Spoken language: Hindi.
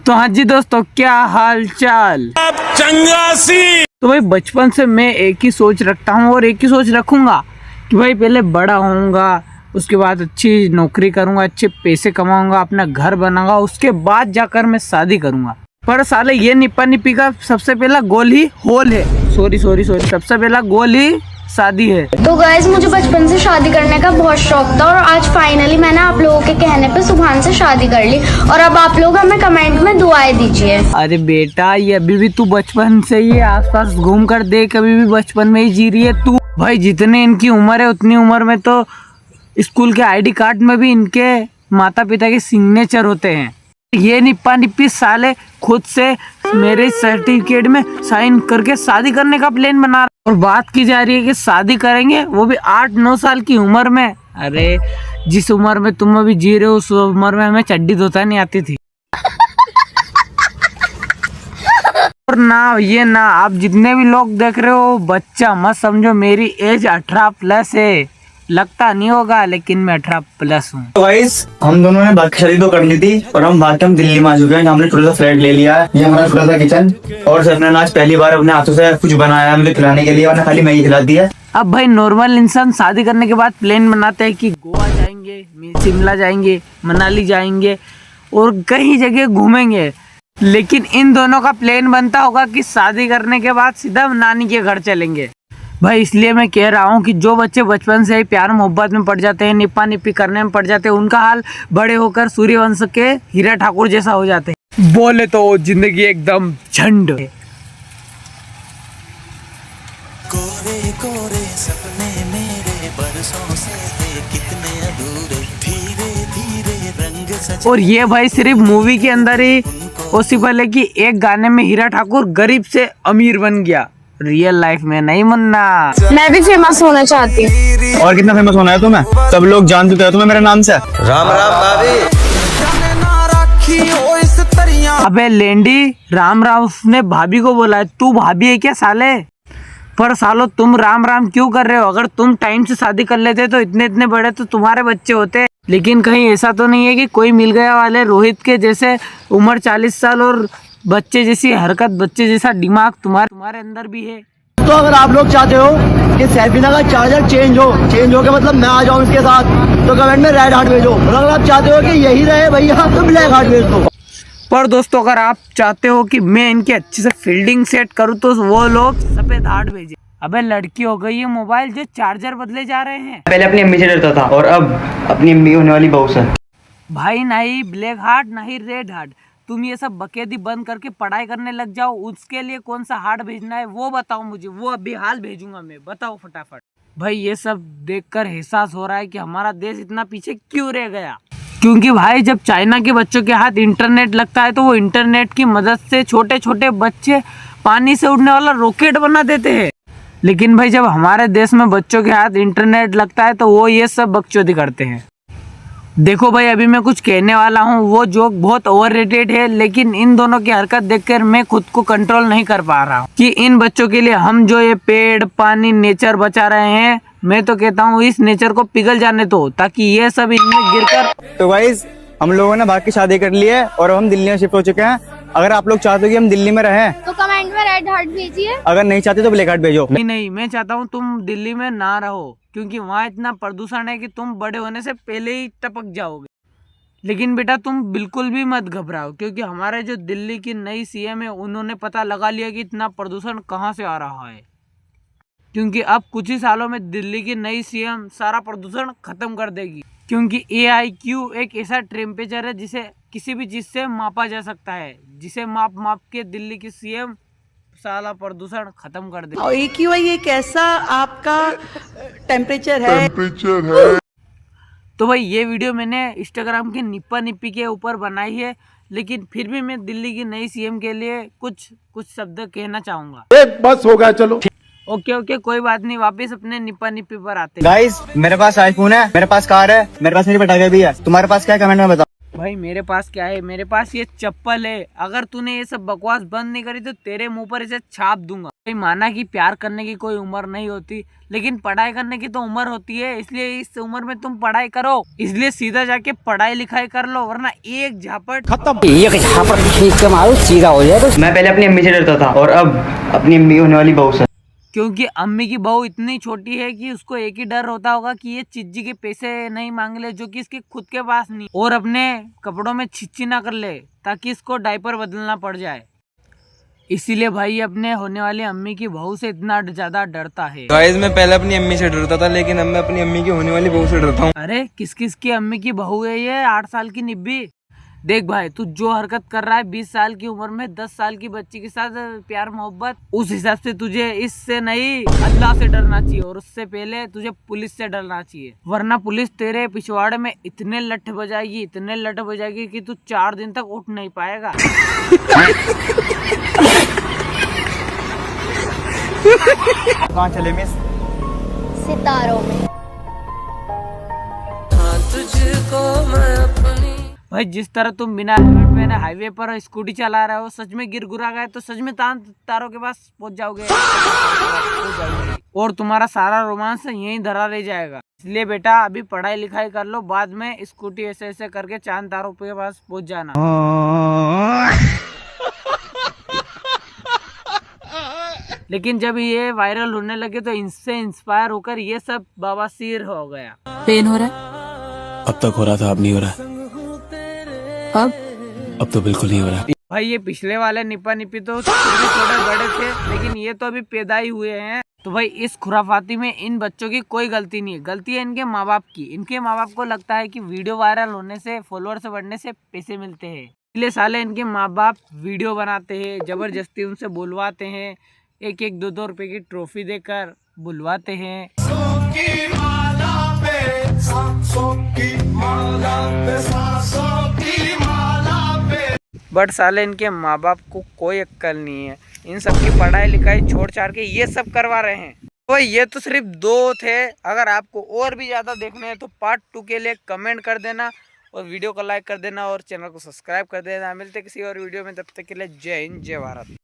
तो हाँ जी दोस्तों, क्या हाल चाल। चंगासी। तो भाई बचपन से मैं एक ही सोच रखता हूँ और एक ही सोच रखूंगा कि भाई पहले बड़ा होऊंगा, उसके बाद अच्छी नौकरी करूंगा, अच्छे पैसे कमाऊंगा, अपना घर बनाऊंगा, उसके बाद जाकर मैं शादी करूंगा। पर साले ये निप्पा निप्पी का सबसे पहला गोल ही होल है। सॉरी सबसे पहला गोल ही शादी है। तो गाइस, मुझे बचपन से शादी करने का बहुत शौक था और आज फाइनली मैंने आप लोगों के कहने पे सुभान से शादी कर ली। और अब आप लोग हमें कमेंट में दुआएं दीजिए। अरे बेटा, ये अभी भी तू बचपन से ही आसपास घूम कर देख, अभी भी बचपन में ही जी रही है तू। भाई जितने इनकी उम्र है उतनी उम्र में तो स्कूल के आईडी कार्ड में भी इनके माता पिता के सिग्नेचर होते हैं। ये निप्पा निप्पी साले खुद से मेरे सर्टिफिकेट में साइन करके शादी करने का प्लान बना रहा और बात की जा रही है कि शादी करेंगे, वो भी 8-9 साल की उम्र में। अरे जिस उम्र में तुम अभी जी रहे हो उस उम्र में हमें चड्डी धोता नहीं आती थी। और ना ये ना आप जितने भी लोग देख रहे हो बच्चा मत समझो, मेरी एज 18+ है। लगता नहीं होगा लेकिन मैं 18+ हूँ। तो गाइस, हम दोनों ने बाकी शादी तो कर ली थी और हम बाकी हम दिल्ली में आ चुके हैं। हमने छोटा सा फ्लैट ले लिया है। ये हमारा छोटा सा किचन और सर ने आज पहली बार अपने हाथों से कुछ बनाया मुझे खिलाने के लिए, वरना खाली मैगी खिला दी है। अब भाई नॉर्मल इंसान शादी करने के बाद प्लान बनाते हैं कि गोवा जाएंगे, शिमला जाएंगे, मनाली जाएंगे और कई जगह घूमेंगे, लेकिन इन दोनों का प्लान बनता होगा कि शादी करने के बाद सीधा नानी के घर चलेंगे। भाई इसलिए मैं कह रहा हूँ कि जो बच्चे बचपन से ही प्यार मोहब्बत में पड़ जाते हैं, निप्पा निप्पी करने में पड़ जाते हैं, उनका हाल बड़े होकर सूर्यवंश के हीरा ठाकुर जैसा हो जाते हैं। बोले तो जिंदगी एकदम झंड। कोरे कोरे सपने मेरे बरसों से कितने अधूरे, धीरे धीरे रंग सजे। और ये भाई सिर्फ मूवी के अंदर ही पॉसिबल है कि एक गाने में हीरा ठाकुर गरीब से अमीर बन गया, रियल लाइफ में नहीं मुन्ना। मैं भी फेमस होना चाहती हूँ। और कितना फेमस होना है तुम्हें? सब लोग जान चुके हैं तुम्हें मेरे नाम से। राम राम भाभी। अबे लेंडी, राम राम उसने भाभी को बोला है, तू भाभी है क्या साले? पर सालो तुम राम राम क्यों कर रहे हो? अगर तुम टाइम से शादी कर लेते तो इतने बड़े तो तुम्हारे बच्चे होते। लेकिन कहीं ऐसा तो नहीं है कि कोई मिल गया वाले रोहित के जैसे उम्र 40 साल और बच्चे जैसी हरकत, बच्चे जैसा दिमाग तुम्हारे अंदर भी है? तो अगर आप लोग चाहते हो कि सैफीना का चार्जर चेंज हो के मतलब मैं आ जाऊं इसके साथ, तो कमेंट में रेड हार्ट भेजो। और अगर आप चाहते हो कि यही रहे भैया तो ब्लैक हार्ट भेज दो। पर दोस्तों अगर आप चाहते हो कि मैं इनके अच्छे से फील्डिंग सेट करूं तो वो लोग सफेद हार्ट भेजे। अबे लड़की हो गई है मोबाइल जो चार्जर बदले जा रहे हैं। पहले अपनी अम्मी से डरता था और अब अपनी अम्मी होने वाली बहू से। भाई नहीं ब्लैक हार्ट नहीं रेड हार्ट, तुम ये सब बकेदी बंद करके पढ़ाई करने लग जाओ। उसके लिए कौन सा हार्ट भेजना है वो बताओ मुझे, वो अभी हाल भेजूंगा मैं, बताओ फटाफट। भाई ये सब देखकर एहसास हो रहा है कि हमारा देश इतना पीछे क्यों रह गया। क्योंकि भाई जब चाइना के बच्चों के हाथ इंटरनेट लगता है तो वो इंटरनेट की मदद से छोटे छोटे बच्चे पानी से उड़ने वाला रॉकेट बना देते हैं। लेकिन भाई जब हमारे देश में बच्चों के हाथ इंटरनेट लगता है तो वो ये सब बकचोदी करते हैं। देखो भाई अभी मैं कुछ कहने वाला हूँ, वो जोक बहुत ओवररेटेड है, लेकिन इन दोनों की हरकत देखकर मैं खुद को कंट्रोल नहीं कर पा रहा हूँ कि इन बच्चों के लिए हम जो ये पेड़ पानी नेचर बचा रहे हैं, मैं तो कहता हूँ इस नेचर को पिघल जाने दो ताकि ये सब इनमें गिरकर। तो गाइस, हम लोगों ने बाकी शादी कर ली है और अब हम दिल्ली में शिफ्ट हो चुके हैं। अगर आप लोग चाहते हो कि हम दिल्ली में रहें तो कमेंट में रेड हार्ट भेजिए। अगर नहीं चाहते तो ब्लैक हार्ट भेजो। नहीं, मैं चाहता हूँ तुम दिल्ली में ना रहो, क्योंकि वहाँ इतना प्रदूषण है कि तुम बड़े होने से पहले ही टपक जाओगे। लेकिन बेटा तुम बिल्कुल भी मत घबराओ, क्योंकि हमारे जो दिल्ली की नई सीएम है उन्होंने पता लगा लिया कि इतना प्रदूषण कहाँ से आ रहा है। क्योंकि अब कुछ ही सालों में दिल्ली की नई सीएम सारा प्रदूषण खत्म कर देगी। क्योंकि AIQ एक ऐसा टेम्परेचर है जिसे किसी भी चीज से मापा जा सकता है, जिसे माप के दिल्ली की सीएम सारा प्रदूषण खत्म कर दे। और AQI एक ऐसा आपका टेम्परेचर है। तो भाई ये वीडियो मैंने इंस्टाग्राम के निप्पा निप्पी के ऊपर बनाई है, लेकिन फिर भी मैं दिल्ली की नई सीएम के लिए कुछ शब्द कहना चाहूंगा। बस हो गया, चलो। ओके कोई बात नहीं, वापस अपने निप्पा निप्पी पर आते हैं। गाइस, मेरे पास आईफोन है, मेरे पास कार है, मेरे पास मेरी पटाखे भी है। तुम्हारे पास क्या है कमेंट में बताओ। भाई मेरे पास क्या है, मेरे पास ये चप्पल है। अगर तूने ये सब बकवास बंद नहीं करी तो तेरे मुंह पर इसे छाप दूंगा। भाई माना कि प्यार करने की कोई उम्र नहीं होती, लेकिन पढ़ाई करने की तो उम्र होती है। इसलिए इस उम्र में तुम पढ़ाई करो, इसलिए सीधा जाके पढ़ाई लिखाई कर लो, वरना एक झापट मैं पहले अपनी अम्मी से डरता था और अब अपनी अम्मी होने वाली बहू से। क्योंकि अम्मी की बहू इतनी छोटी है कि उसको एक ही डर होता होगा कि ये चिज्जी के पैसे नहीं मांग ले जो कि इसके खुद के पास नहीं, और अपने कपड़ों में छिच्ची ना कर ले ताकि इसको डायपर बदलना पड़ जाए। इसीलिए भाई अपने होने वाली अम्मी की बहू से इतना ज्यादा डरता है। गाइस मैं पहले अपनी अम्मी से डरता था, लेकिन अब मैं अपनी अम्मी की होने वाली बहू से डरता हूँ। अरे किस किस की अम्मी की बहू है ये 8 साल की निब्बी। देख भाई तू जो हरकत कर रहा है 20 साल की उम्र में 10 साल की बच्ची के साथ प्यार मोहब्बत, उस हिसाब से तुझे इससे नहीं अल्लाह से डरना चाहिए, और उससे पहले तुझे पुलिस से डरना चाहिए। वरना पुलिस तेरे पिछवाड़े में इतने लठ बजाएगी, इतने लठ बजाएगी कि तू 4 दिन तक उठ नहीं पाएगा। कहाँ चले मिस? सितारों में। भाई जिस तरह तुम बिना हेलमेट पहने हाईवे पर स्कूटी चला रहे हो, सच में गिर गुरा गए तो सच में तारों के पास पहुंच जाओगे और तुम्हारा सारा रोमांस यहीं धरा रह जाएगा। इसलिए बेटा अभी पढ़ाई लिखाई कर लो, बाद में स्कूटी ऐसे ऐसे करके चांद तारों के पास पहुंच जाना। लेकिन जब ये वायरल होने लगे तो इनसे इंस्पायर होकर ये सब बवासीर हो गया। पेन हो रहा है? अब तक हो रहा था, अब नहीं हो रहा। अब तो बिल्कुल नहीं हो रहा। भाई ये पिछले वाले निपा निपी तो थोड़े बड़े थे, लेकिन ये तो अभी पैदा ही हुए हैं। तो भाई इस खुराफाती में इन बच्चों की कोई गलती नहीं है, गलती है इनके माँ बाप की। इनके माँ बाप को लगता है कि वीडियो वायरल होने से, फॉलोअर्स बढ़ने से पैसे मिलते हैं, इसलिए साले इनके माँ बाप वीडियो बनाते हैं, जबरदस्ती उनसे बुलवाते हैं, 1-1, 2-2 रुपए की ट्रॉफी देकर बुलवाते हैं। बट साले इनके माँ बाप को कोई अक्ल नहीं है, इन सब की पढ़ाई लिखाई छोड़ छाड़ के ये सब करवा रहे हैं। तो ये तो सिर्फ 2 थे, अगर आपको और भी ज्यादा देखने हैं तो पार्ट 2 के लिए कमेंट कर देना और वीडियो को लाइक कर देना और चैनल को सब्सक्राइब कर देना। मिलते किसी और वीडियो में, तब तक के लिए जय हिंद जय भारत।